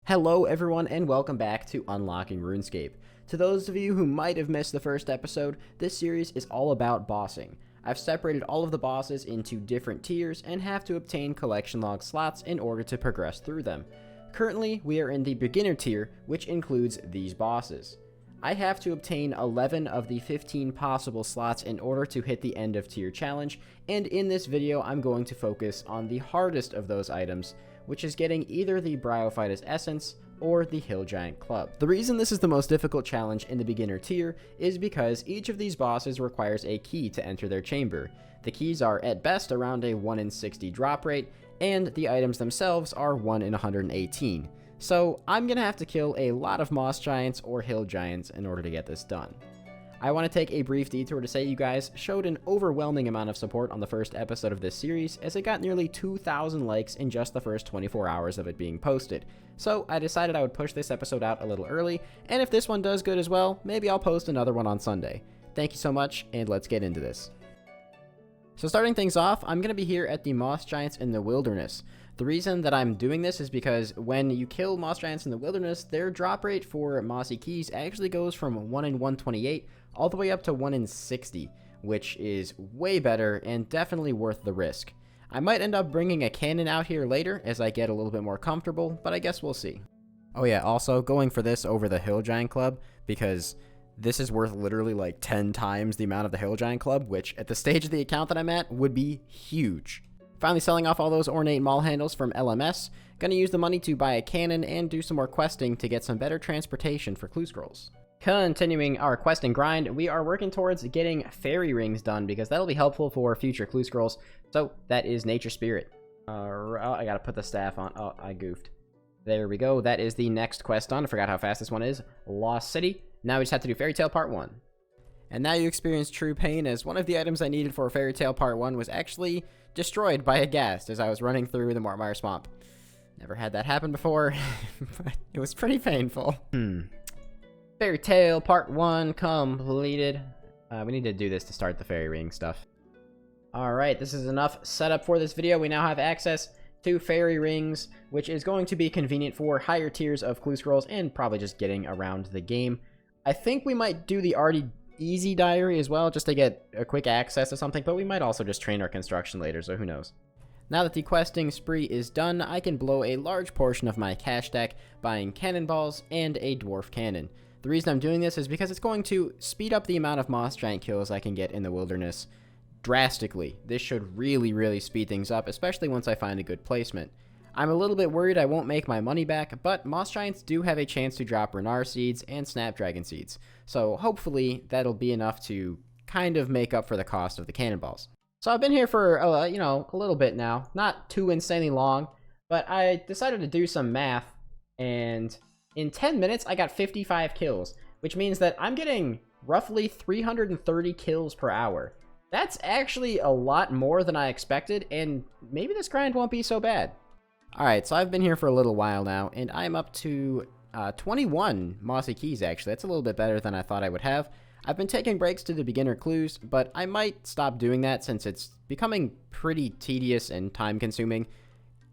Hello everyone and welcome back to Unlocking RuneScape. To those of you who might have missed the first episode, this series is all about bossing. I've separated all of the bosses into different tiers and have to obtain collection log slots in order to progress through them. Currently, we are in the beginner tier, which includes these bosses. I have to obtain 11 of the 15 possible slots in order to hit the end of tier challenge, and in this video I'm going to focus on the hardest of those items, which is getting either the Bryophytus Essence or the Hill Giant Club. The reason this is the most difficult challenge in the beginner tier is because each of these bosses requires a key to enter their chamber. The keys are at best around a 1 in 60 drop rate, and the items themselves are 1 in 118. So I'm gonna have to kill a lot of Moss Giants or Hill Giants in order to get this done. I want to take a brief detour to say you guys showed an overwhelming amount of support on the first episode of this series, as it got nearly 2,000 likes in just the first 24 hours of it being posted. So I decided I would push this episode out a little early, and if this one does good as well, maybe I'll post another one on Sunday. Thank you so much, and let's get into this. So starting things off, I'm going to be here at the Moss Giants in the Wilderness. The reason that I'm doing this is because when you kill Moss Giants in the Wilderness, their drop rate for Mossy Keys actually goes from 1 in 128 all the way up to 1 in 60, which is way better and definitely worth the risk. I might end up bringing a cannon out here later as I get a little bit more comfortable, but I guess we'll see. Oh yeah, also going for this over the Hill Giant Club, because this is worth literally like 10 times the amount of the Hill Giant Club, which at the stage of the account that I'm at would be huge. Finally selling off all those ornate maul handles from LMS, gonna use the money to buy a cannon and do some more questing to get some better transportation for clue scrolls. Continuing our quest and grind, we are working towards getting fairy rings done because that'll be helpful for future clue scrolls. So that is Nature Spirit. Oh, I gotta put the staff on. Oh, I goofed. There we go. That is the next quest done. I forgot how fast this one is. Lost City. Now we just have to do Fairy Tale Part 1. And now you experience true pain, as one of the items I needed for Fairy Tale Part 1 was actually destroyed by a ghast as I was running through the Mortmire Swamp. Never had that happen before, but it was pretty painful. Fairy Tale Part 1 completed. We need to do this to start the fairy ring stuff. Alright, this is enough setup for this video. We now have access to fairy rings, which is going to be convenient for higher tiers of clue scrolls and probably just getting around the game. I think we might do the already easy diary as well, just to get a quick access to something, but we might also just train our construction later, so who knows. Now that the questing spree is done, I can blow a large portion of my cash stack buying cannonballs and a dwarf cannon. The reason I'm doing this is because it's going to speed up the amount of Moss Giant kills I can get in the wilderness drastically. This should really speed things up, especially once I find a good placement. I'm a little bit worried I won't make my money back, but Moss Giants do have a chance to drop Renar seeds and Snapdragon seeds, so hopefully that'll be enough to kind of make up for the cost of the cannonballs. So I've been here for, a little bit now, not too insanely long, but I decided to do some math, and in 10 minutes, I got 55 kills, which means that I'm getting roughly 330 kills per hour. That's actually a lot more than I expected, and maybe this grind won't be so bad. Alright, so I've been here for a little while now, and I'm up to 21 Mossy Keys, actually. That's a little bit better than I thought I would have. I've been taking breaks to the beginner clues, but I might stop doing that since it's becoming pretty tedious and time-consuming.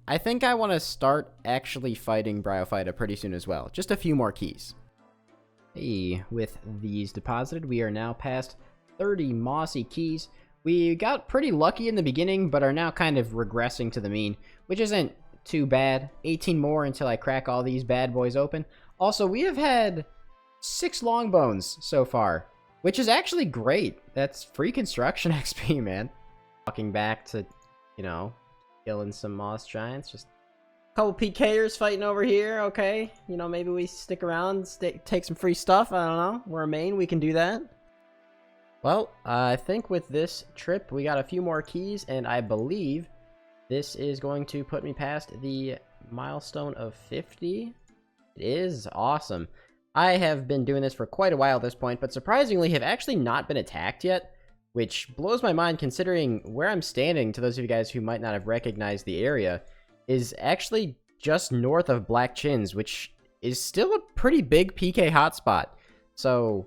I think I want to start actually fighting Bryophyta pretty soon as well. Just a few more keys. Hey, with these deposited, we are now past 30 Mossy Keys. We got pretty lucky in the beginning, but are now kind of regressing to the mean, which isn't too bad. 18 more until I crack all these bad boys open. Also, we have had 6 longbones so far, which is actually great. That's free construction XP, man. Walking back to, killing some Moss Giants. Just a couple PKers fighting over here, okay. Maybe we stick around, take some free stuff. I don't know. We're a main, we can do that. Well, I think with this trip, we got a few more keys, and I believe this is going to put me past the milestone of 50. It is awesome. I have been doing this for quite a while at this point, but surprisingly have actually not been attacked yet, which blows my mind considering where I'm standing, to those of you guys who might not have recognized the area, is actually just north of Black Chins, which is still a pretty big PK hotspot. So,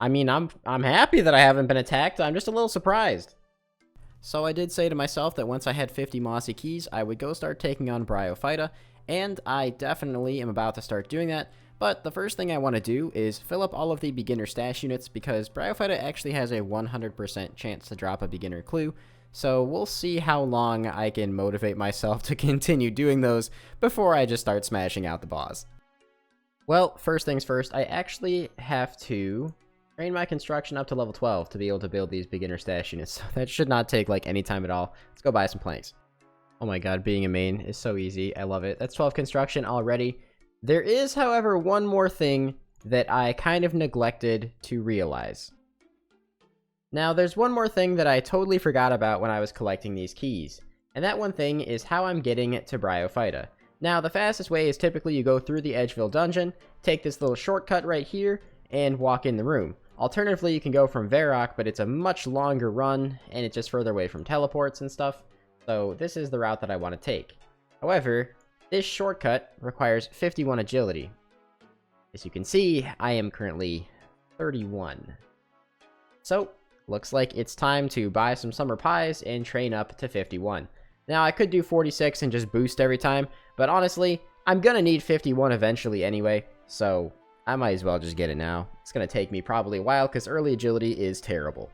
I mean, I'm happy that I haven't been attacked. I'm just a little surprised. So I did say to myself that once I had 50 Mossy Keys, I would go start taking on Bryophyta, and I definitely am about to start doing that. But the first thing I want to do is fill up all of the beginner stash units, because Bryophyta actually has a 100% chance to drop a beginner clue. So we'll see how long I can motivate myself to continue doing those before I just start smashing out the boss. Well, first things first, I actually have to train my construction up to level 12 to be able to build these beginner stash units. So that should not take like any time at all. Let's go buy some planks. Oh my god, being a main is so easy. I love it. That's 12 construction already. There is, however, one more thing that I kind of neglected to realize. Now, there's one more thing that I totally forgot about when I was collecting these keys, and that one thing is how I'm getting to Bryophyta. Now, the fastest way is typically you go through the Edgeville dungeon, take this little shortcut right here, and walk in the room. Alternatively, you can go from Varrock, but it's a much longer run, and it's just further away from teleports and stuff, so this is the route that I want to take. However, this shortcut requires 51 agility. As you can see, I am currently 31. So, looks like it's time to buy some summer pies and train up to 51. Now, I could do 46 and just boost every time, but honestly, I'm gonna need 51 eventually anyway, so I might as well just get it now. It's gonna take me probably a while, because early agility is terrible.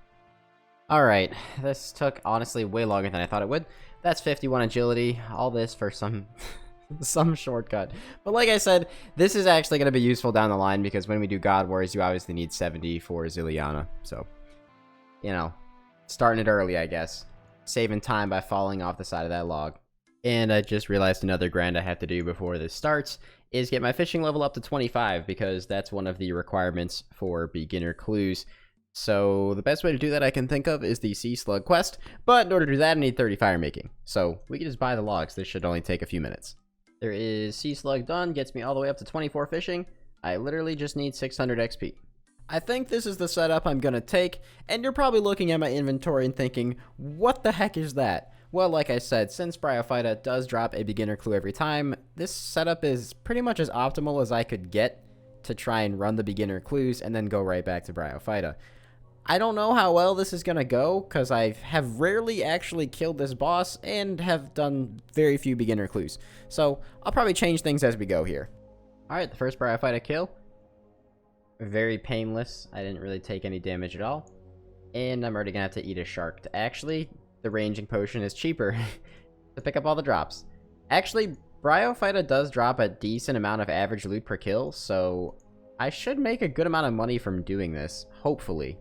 Alright, this took honestly way longer than I thought it would. That's 51 agility, all this for some shortcut. But like I said, this is actually going to be useful down the line, because when we do God Wars, you obviously need 70 for Zilliana. So, you know, starting it early, I guess. Saving time by falling off the side of that log. And I just realized another grind I have to do before this starts is get my fishing level up to 25, because that's one of the requirements for beginner clues. So the best way to do that I can think of is the Sea Slug quest, but in order to do that I need 30 fire making. So we can just buy the logs. This should only take a few minutes. There is Sea Slug done, gets me all the way up to 24 fishing. I literally just need 600 XP. I think this is the setup I'm gonna take, and you're probably looking at my inventory and thinking, what the heck is that? Well, like I said, since Bryophyta does drop a beginner clue every time, this setup is pretty much as optimal as I could get to try and run the beginner clues and then go right back to Bryophyta. I don't know how well this is going to go, because I have rarely actually killed this boss and have done very few beginner clues. So I'll probably change things as we go here. Alright, the first Bryophyta kill. Very painless. I didn't really take any damage at all. And I'm already going to have to eat a shark. Actually, the ranging potion is cheaper to pick up all the drops. Actually, Bryophyta does drop a decent amount of average loot per kill, so I should make a good amount of money from doing this, hopefully.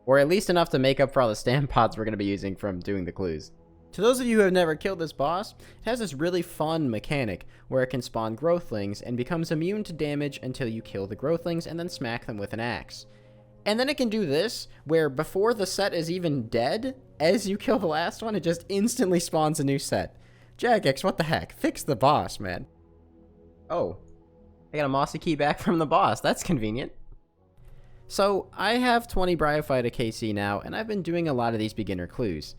Or at least enough to make up for all the stamp pots we're going to be using from doing the clues. To those of you who have never killed this boss, it has this really fun mechanic where it can spawn growthlings and becomes immune to damage until you kill the growthlings and then smack them with an axe. And then it can do this, where before the set is even dead, as you kill the last one, it just instantly spawns a new set. Jagex, what the heck? Fix the boss, man. Oh, I got a mossy key back from the boss. That's convenient. So, I have 20 Bryophyta KC now, and I've been doing a lot of these beginner clues.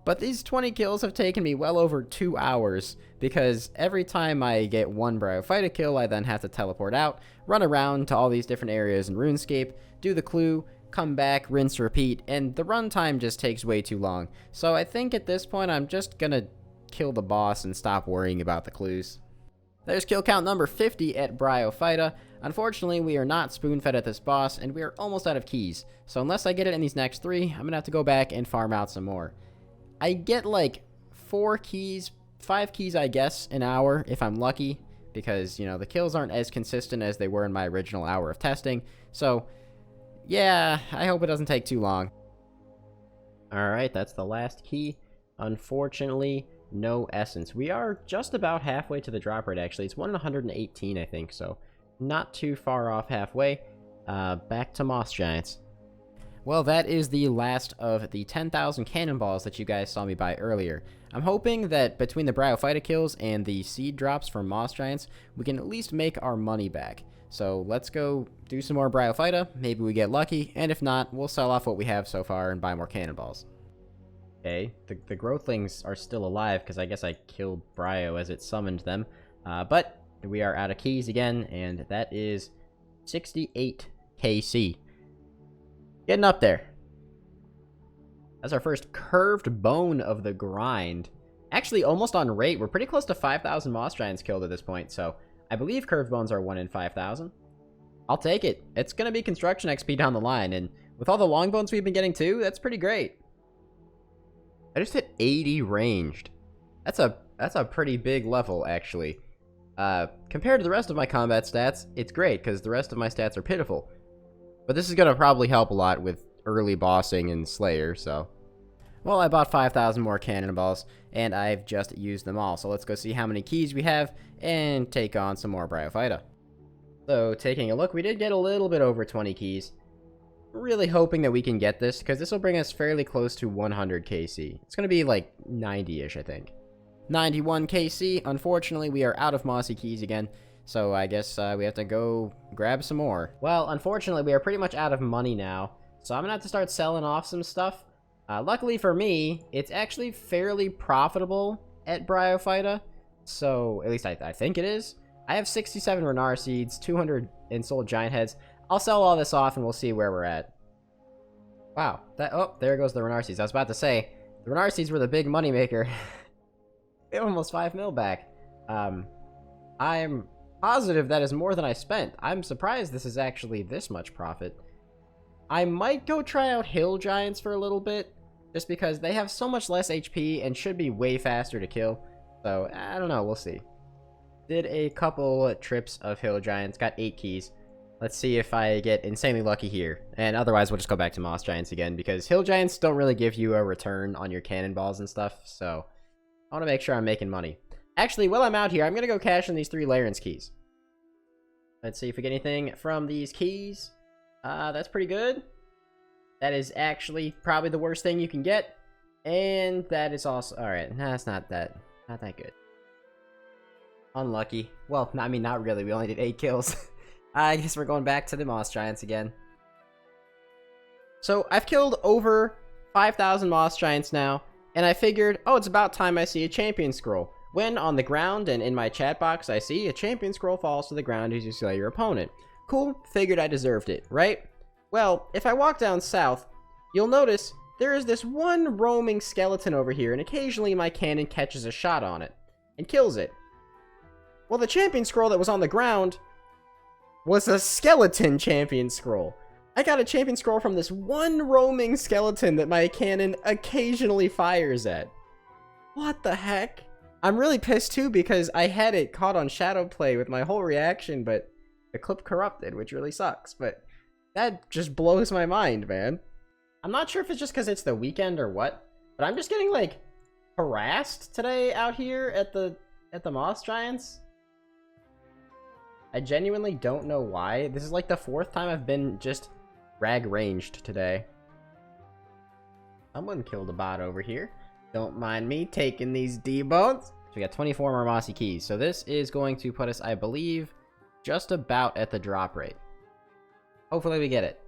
But these 20 kills have taken me well over 2 hours, because every time I get one Bryophyta kill, I then have to teleport out, run around to all these different areas in RuneScape, do the clue, come back, rinse, repeat, and the runtime just takes way too long. So I think at this point I'm just gonna kill the boss and stop worrying about the clues. There's kill count number 50 at Bryophyta. Unfortunately, we are not spoon-fed at this boss, and we are almost out of keys. So unless I get it in these next 3, I'm gonna have to go back and farm out some more. I get like 4 keys, 5 keys I guess, an hour if I'm lucky, because, you know, the kills aren't as consistent as they were in my original hour of testing. So, yeah, I hope it doesn't take too long. Alright, that's the last key. Unfortunately, no essence. We are just about halfway to the drop rate, actually. It's 1 in 118, I think, so not too far off halfway. Back to Moss Giants. Well, that is the last of the 10,000 cannonballs that you guys saw me buy earlier. I'm hoping that between the Bryophyta kills and the seed drops from Moss Giants, we can at least make our money back. So let's go do some more Bryophyta, maybe we get lucky, and if not, we'll sell off what we have so far and buy more cannonballs. Okay, the growthlings are still alive, because I guess I killed Bryo as it summoned them. But we are out of keys again, and that is 68 KC. Getting up there. That's our first curved bone of the grind. actually almost on rate. We're pretty close to 5,000 Moss Giants killed at this point, so I believe Curved Bones are 1 in 5,000. I'll take it. It's going to be construction XP down the line, and with all the long bones we've been getting too, that's pretty great. I just hit 80 ranged. That's a pretty big level, actually. Compared to the rest of my combat stats, it's great, because the rest of my stats are pitiful. But this is going to probably help a lot with early bossing and Slayer, so... Well, I bought 5,000 more cannonballs, and I've just used them all. So let's go see how many keys we have, and take on some more Bryophyta. So, taking a look, we did get a little bit over 20 keys. Really hoping that we can get this, because this will bring us fairly close to 100 KC. It's going to be like 90-ish, I think. 91 KC. Unfortunately, we are out of mossy keys again, so I guess we have to go grab some more. Well, unfortunately, we are pretty much out of money now, so I'm going to have to start selling off some stuff. Luckily for me, it's actually fairly profitable at Bryophyta, so at least I think it is. I have 67 Renar Seeds, 200 Ensouled Giant Heads. I'll sell all this off and we'll see where we're at. Wow, oh, there goes the Renar Seeds. I was about to say, the Renar Seeds were the big money maker. We have almost 5 mil back. I'm positive that is more than I spent. I'm surprised this is actually this much profit. I might go try out Hill Giants for a little bit, just because they have so much less HP and should be way faster to kill. So, I don't know, we'll see. Did a couple trips of Hill Giants, got 8 keys. Let's see if I get insanely lucky here. And otherwise, we'll just go back to Moss Giants again, because Hill Giants don't really give you a return on your cannonballs and stuff, so I want to make sure I'm making money. Actually, while I'm out here, I'm going to go cash in these 3 Larens keys. Let's see if we get anything from these keys. That's pretty good. That is actually probably the worst thing you can get. And that is also... Alright, that's not that good. Unlucky. Well, I mean, not really. We only did 8 kills. I guess we're going back to the Moss Giants again. So, I've killed over 5,000 Moss Giants now. And I figured, oh, it's about time I see a champion scroll. When on the ground and in my chat box I see a champion scroll falls to the ground as you slay your opponent. Cool, figured I deserved it, right? Well, if I walk down south, you'll notice there is this one roaming skeleton over here, and occasionally my cannon catches a shot on it and kills it. Well, the champion scroll that was on the ground was a skeleton champion scroll. I got a champion scroll from this one roaming skeleton that my cannon occasionally fires at. What the heck? I'm really pissed too because I had it caught on shadow play with my whole reaction, but the clip corrupted, which really sucks. But that just blows my mind, man. I'm not sure if it's just because it's the weekend or what, but I'm just getting like harassed today out here at the Moss Giants. I genuinely don't know why. This is like the 4th time I've been just rag ranged today. Someone killed a bot over here. Don't mind me taking these D-bones. So we got 24 more mossy keys. So this is going to put us, I believe, just about at the drop rate. Hopefully we get it.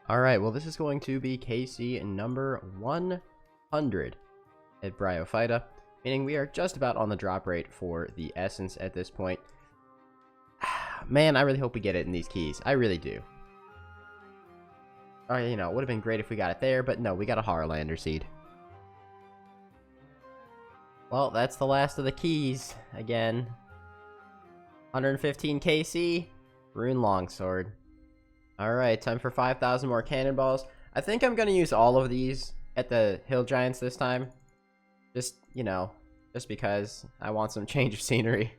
Alright, well this is going to be KC number 100 at Bryophyta. Meaning we are just about on the drop rate for the essence at this point. Man, I really hope we get it in these keys. I really do. You know, it would have been great if we got it there, but no, we got a Harlander seed. Well, that's the last of the keys. Again. 115 KC. Rune Longsword. Alright, time for 5,000 more cannonballs. I think I'm going to use all of these at the Hill Giants this time. Just, you know, just because I want some change of scenery.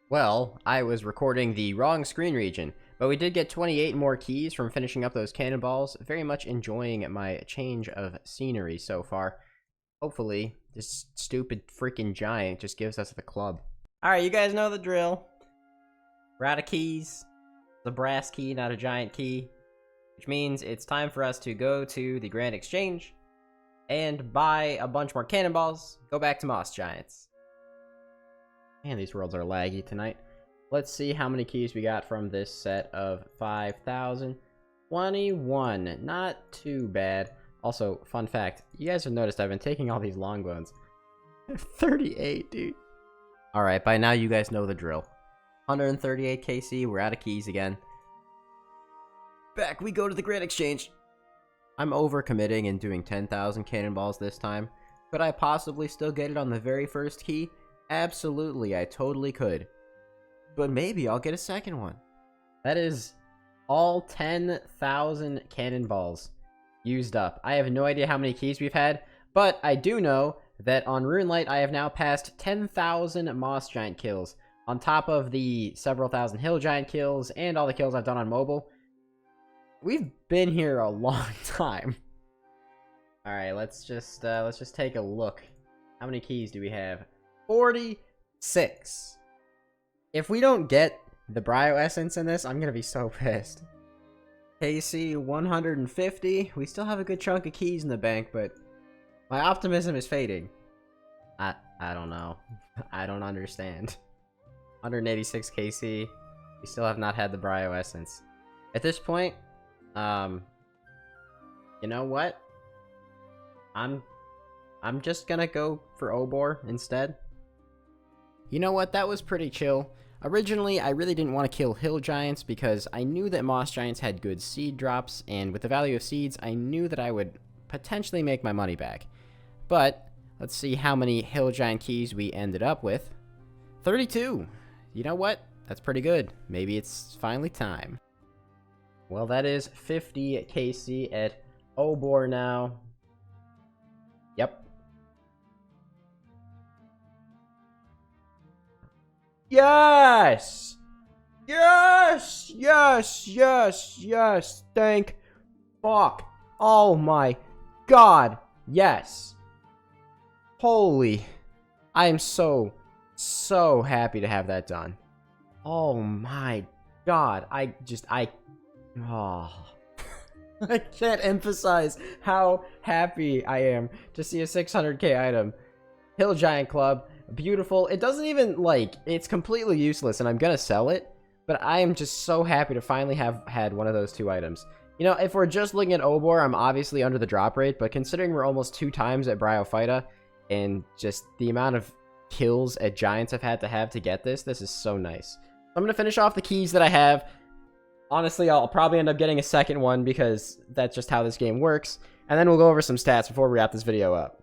Well, I was recording the wrong screen region, but we did get 28 more keys from finishing up those cannonballs. Very much enjoying my change of scenery so far. Hopefully, this stupid freaking giant just gives us the club. Alright, you guys know the drill. We're out of keys. It's a brass key, not a giant key. Which means it's time for us to go to the Grand Exchange and buy a bunch more cannonballs. Go back to Moss Giants. Man, these worlds are laggy tonight. Let's see how many keys we got from this set of 5,000. 21. Not too bad. Also, fun fact, you guys have noticed I've been taking all these long bones. 38, dude. Alright, by now you guys know the drill. 138 KC, we're out of keys again. Back we go to the Grand Exchange. I'm overcommitting and doing 10,000 cannonballs this time. Could I possibly still get it on the very first key? Absolutely, I totally could. But maybe I'll get a second one. That is all 10,000 cannonballs used up. I have no idea how many keys we've had, but I do know that on RuneLite I have now passed 10,000 Moss Giant kills, on top of the several thousand Hill Giant kills and all the kills I've done on mobile. We've been here a long time. Alright, let's just take a look. How many keys do we have? 46. If we don't get the Brio Essence in this, I'm gonna be so pissed. KC 150. We still have a good chunk of keys in the bank, but my optimism is fading. I don't know. I don't understand. 186 KC. We still have not had the Brio Essence. At this point, you know what? I'm just gonna go for Obor instead. You know what? That was pretty chill. Originally, I really didn't want to kill Hill Giants because I knew that Moss Giants had good seed drops, and with the value of seeds, I knew that I would potentially make my money back. But let's see how many Hill Giant keys we ended up with. 32! You know what? That's pretty good. Maybe it's finally time. Well, that is 50 KC at Obor now. Yep. Yes! Yes! Yes! Yes! Yes! Thank fuck. Oh my god. Yes. Holy. I am so happy to have that done. Oh my god. I can't emphasize how happy I am to see a 600k item. Hill Giant Club. Beautiful. It doesn't even, like, it's completely useless and I'm gonna sell it, but I am just so happy to finally have had one of those two items. You know, if we're just looking at Obor, I'm obviously under the drop rate, but considering we're almost 2 times at Bryophyta, and just the amount of kills at Giants I've had to get this is so nice. I'm gonna finish off the keys that I have. Honestly, I'll probably end up getting a second one because that's just how this game works, and then we'll go over some stats before we wrap this video up.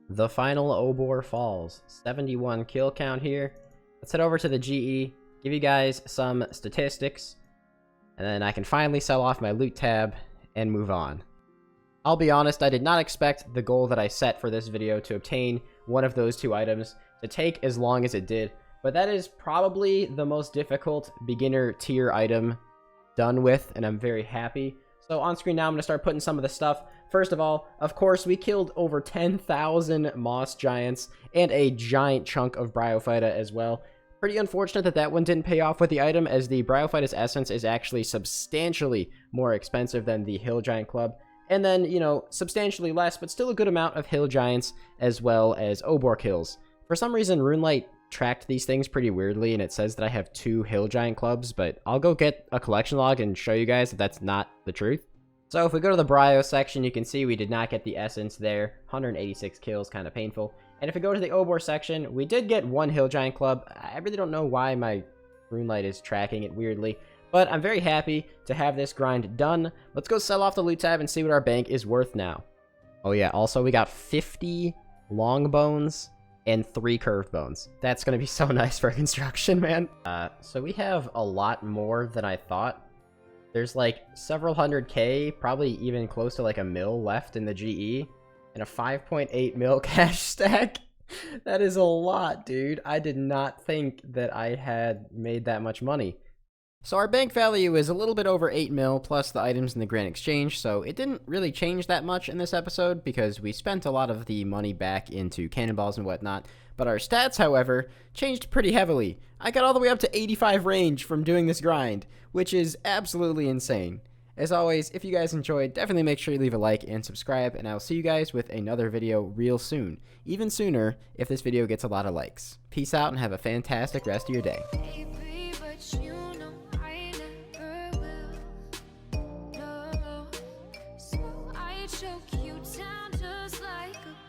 The final Obor falls. 71 kill count here. Let's head over to the GE, give you guys some statistics, and then I can finally sell off my loot tab and move on. I'll be honest, I did not expect the goal that I set for this video to obtain one of those two items to take as long as it did, but that is probably the most difficult beginner tier item done with, and I'm very happy. So on screen now, I'm going to start putting some of the stuff. First of all, of course, we killed over 10,000 Moss Giants and a giant chunk of Bryophyta as well. Pretty unfortunate that that one didn't pay off with the item, as the Bryophyta's Essence is actually substantially more expensive than the Hill Giant Club. And then, you know, substantially less, but still a good amount of Hill Giants as well as Obor kills. For some reason, RuneLite tracked these things pretty weirdly, and it says that I have 2 Hill Giant Clubs, but I'll go get a collection log and show you guys that that's not the truth. So if we go to the Brio section, you can see we did not get the Essence there. 186 kills, kind of painful. And if we go to the Obor section, we did get 1 Hill Giant Club. I really don't know why my RuneLite is tracking it weirdly, but I'm very happy to have this grind done. Let's go sell off the loot tab and see what our bank is worth now. Oh yeah, also we got 50 long bones and 3 curved bones. That's gonna be so nice for construction, man. So we have a lot more than I thought. There's like several hundred K, probably even close to like $1 mil left in the GE, and a 5.8 mil cash stack. That is a lot, dude. I did not think that I had made that much money. So our bank value is a little bit over 8 mil plus the items in the Grand Exchange, so it didn't really change that much in this episode because we spent a lot of the money back into cannonballs and whatnot. But our stats, however, changed pretty heavily. I got all the way up to 85 range from doing this grind, which is absolutely insane. As always, if you guys enjoyed, definitely make sure you leave a like and subscribe, and I'll see you guys with another video real soon. Even sooner if this video gets a lot of likes. Peace out and have a fantastic rest of your day. Choke you down just like a